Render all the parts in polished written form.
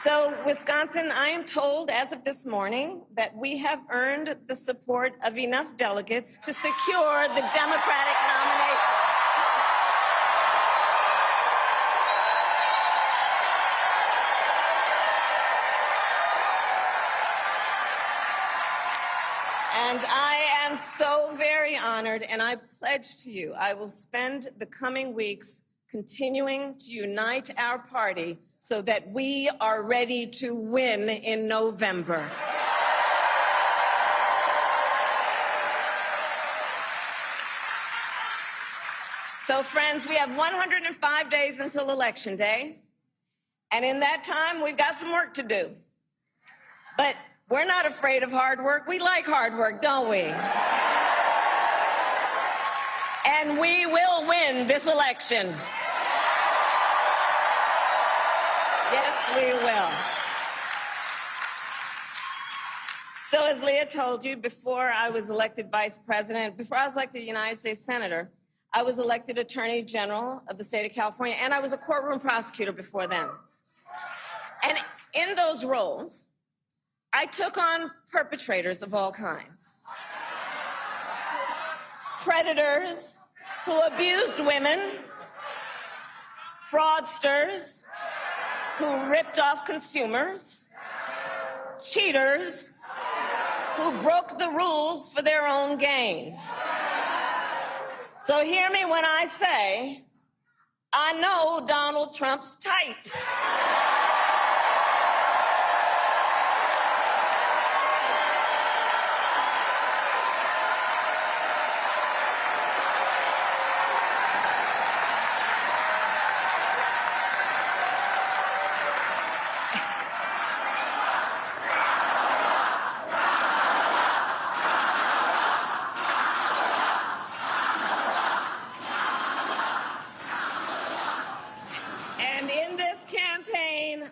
So, Wisconsin, I am told as of this morning that we have earned the support of enough delegates to secure the Democratic nomination. And I am so very honored, and I pledge to you I will spend the coming weeks continuing to unite our party so that we are ready to win in November. So, friends, we have 105 days until Election Day, and in that time, we've got some work to do. But we're not afraid of hard work. We like hard work, don't we? And we will win this election. Yes, we will. So as Leah told you, before I was elected vice president, before I was elected United States Senator, I was elected Attorney General of the state of California, and I was a courtroom prosecutor before then. And in those roles, I took on perpetrators of all kinds. Predators who abused women, fraudsters who ripped off consumers, cheaters who broke the rules for their own gain. So hear me when I say, I know Donald Trump's type.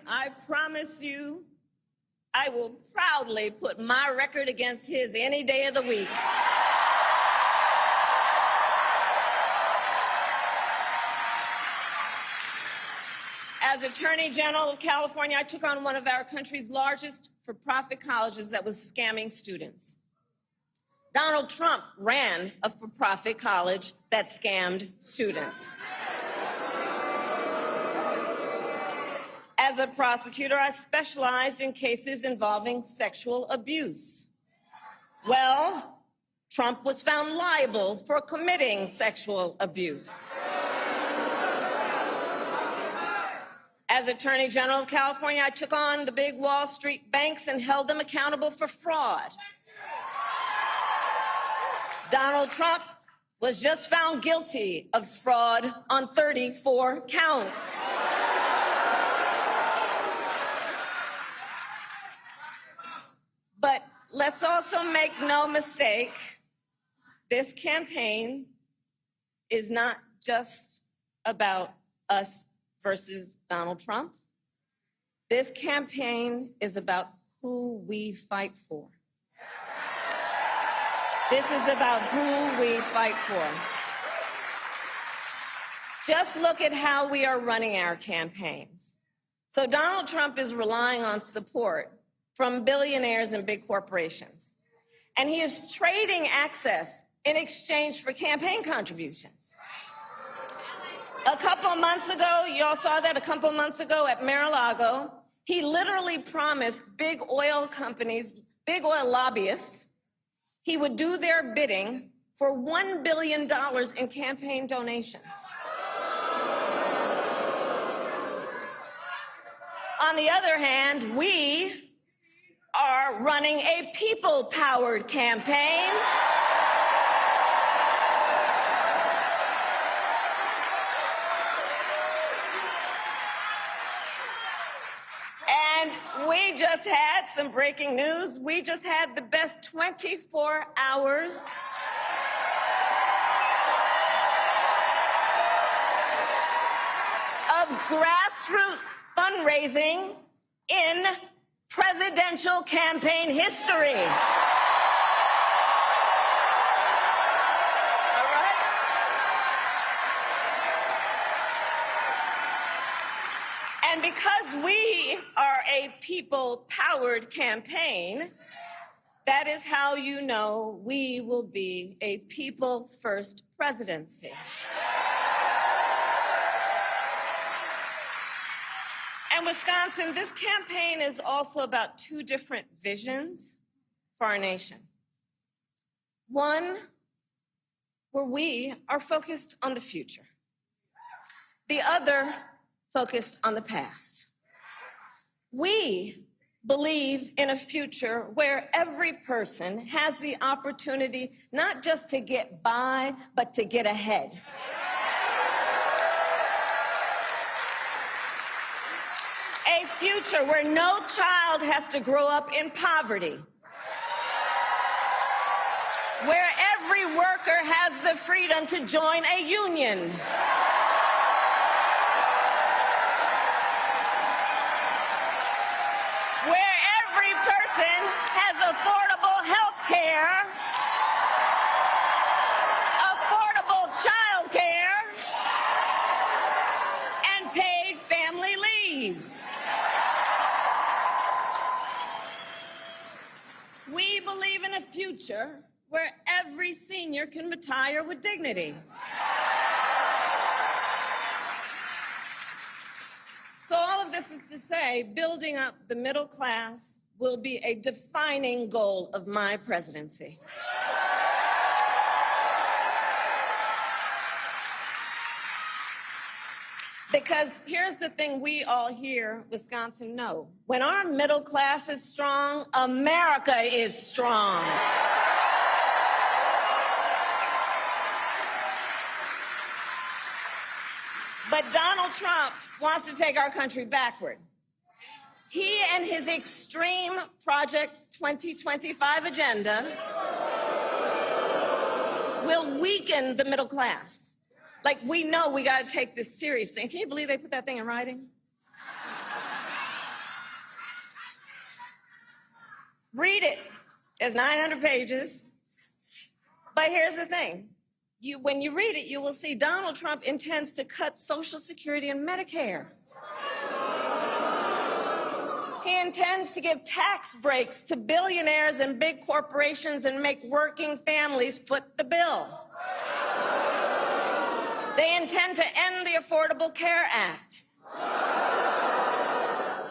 I promise you, I will proudly put my record against his any day of the week. As Attorney General of California, I took on one of our country's largest for-profit colleges that was scamming students. Donald Trump ran a for-profit college that scammed students. As a prosecutor, I specialized in cases involving sexual abuse. Well, Trump was found liable for committing sexual abuse. As Attorney General of California, I took on the big Wall Street banks and held them accountable for fraud. Donald Trump was just found guilty of fraud on 34 counts. But let's also make no mistake, this campaign is not just about us versus Donald Trump. This campaign is about who we fight for. This is about who we fight for. Just look at how we are running our campaigns. So Donald Trump is relying on support from billionaires and big corporations. And he is trading access in exchange for campaign contributions. A couple of months ago, you all saw that a couple of months ago at Mar-a-Lago, he literally promised big oil companies, big oil lobbyists, he would do their bidding for $1 billion in campaign donations. On the other hand, we are running a people-powered campaign. And we just had some breaking news. We just had the best 24 hours of grassroots fundraising in presidential campaign history. All right? And because we are a people-powered campaign, that is how you know we will be a people-first presidency. And Wisconsin, this campaign is also about two different visions for our nation. One, where we are focused on the future. The other, focused on the past. We believe in a future where every person has the opportunity not just to get by, but to get ahead. A future where no child has to grow up in poverty. Where every worker has the freedom to join a union. Where every person has affordable health care, affordable child care, and paid family leave. We believe in a future where every senior can retire with dignity. So all of this is to say, building up the middle class will be a defining goal of my presidency. Because here's the thing we all here, Wisconsin, know. When our middle class is strong, America is strong. But Donald Trump wants to take our country backward. He and his extreme Project 2025 agenda will weaken the middle class. Like, we know we got to take this seriously. And can you believe they put that thing in writing? Read it. It's 900 pages. But here's the thing. When you read it, you will see Donald Trump intends to cut Social Security and Medicare. He intends to give tax breaks to billionaires and big corporations and make working families foot the bill. They intend to end the Affordable Care Act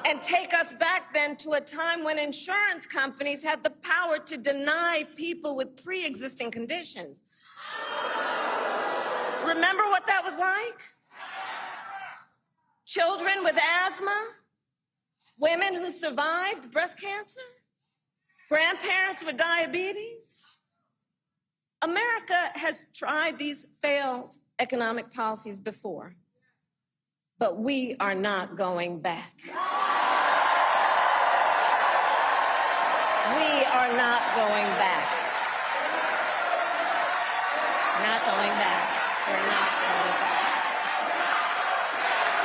and take us back then to a time when insurance companies had the power to deny people with pre-existing conditions. Remember what that was like? Children with asthma, women who survived breast cancer, grandparents with diabetes. America has tried these failed economic policies before, but we are not going back. We are not going back. Not going back. We're not going back.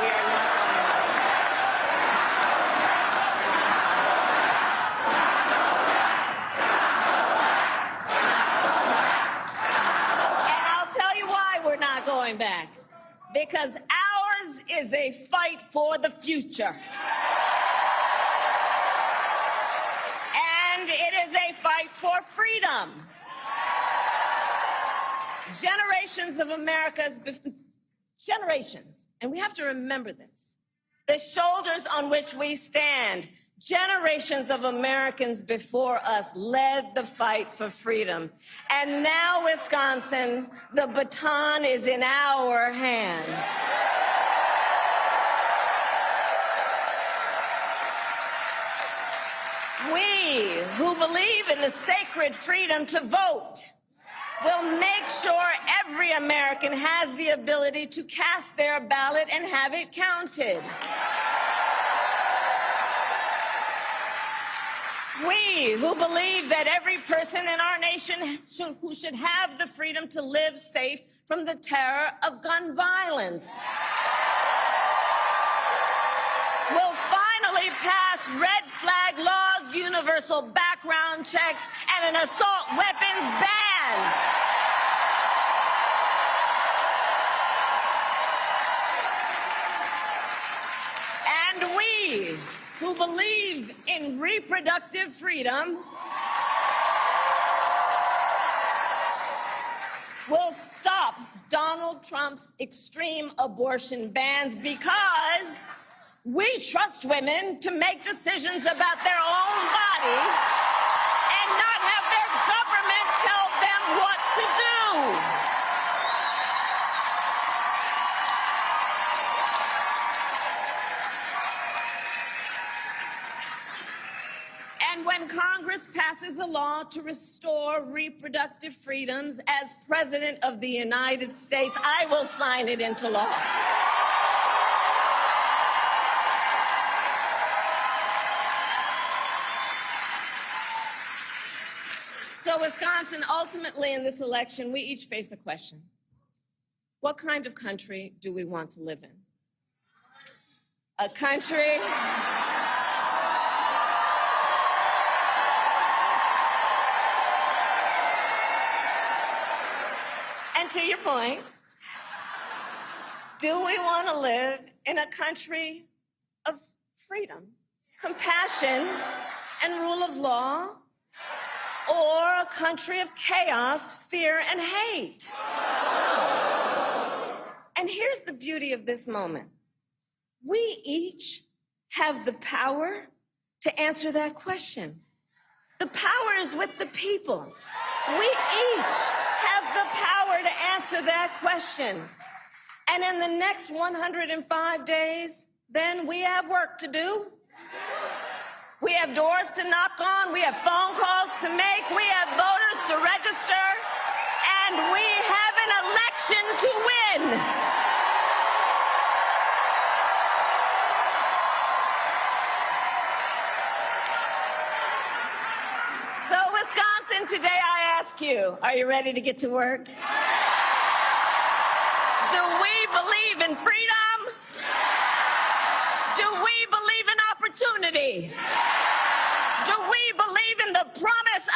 We are not going back. And I'll tell you why we're not going back. Because ours is a fight for the future. And it is a fight for freedom. Generations of generations, and we have to remember this, the shoulders on which we stand, generations of Americans before us led the fight for freedom. And now, Wisconsin, the baton is in our hands. We who believe in the sacred freedom to vote will make sure every American has the ability to cast their ballot and have it counted. We who believe that every person in our nation who should have the freedom to live safe from the terror of gun violence will finally pass red flag laws, universal background checks, and an assault weapons ban. And we who believe in reproductive freedom will stop Donald Trump's extreme abortion bans because we trust women to make decisions about their own body and not have their government tell them what to do. And when Congress passes a law to restore reproductive freedoms as President of the United States, I will sign it into law. So, Wisconsin, ultimately in this election, we each face a question. What kind of country do we want to live in? A country and to your point, do we want to live in a country of freedom, compassion, and rule of law, or a country of chaos, fear, and hate? And here's the beauty of this moment. We each have the power to answer that question. The power is with the people. We each have the power to answer that question. And in the next 105 days, then we have work to do. We have doors to knock on, we have phone calls to make, we have voters to register, and we have an election to win. So, Wisconsin, today I ask you, are you ready to get to work? Do we believe in freedom? Do we believe in opportunity? Do we believe in the promise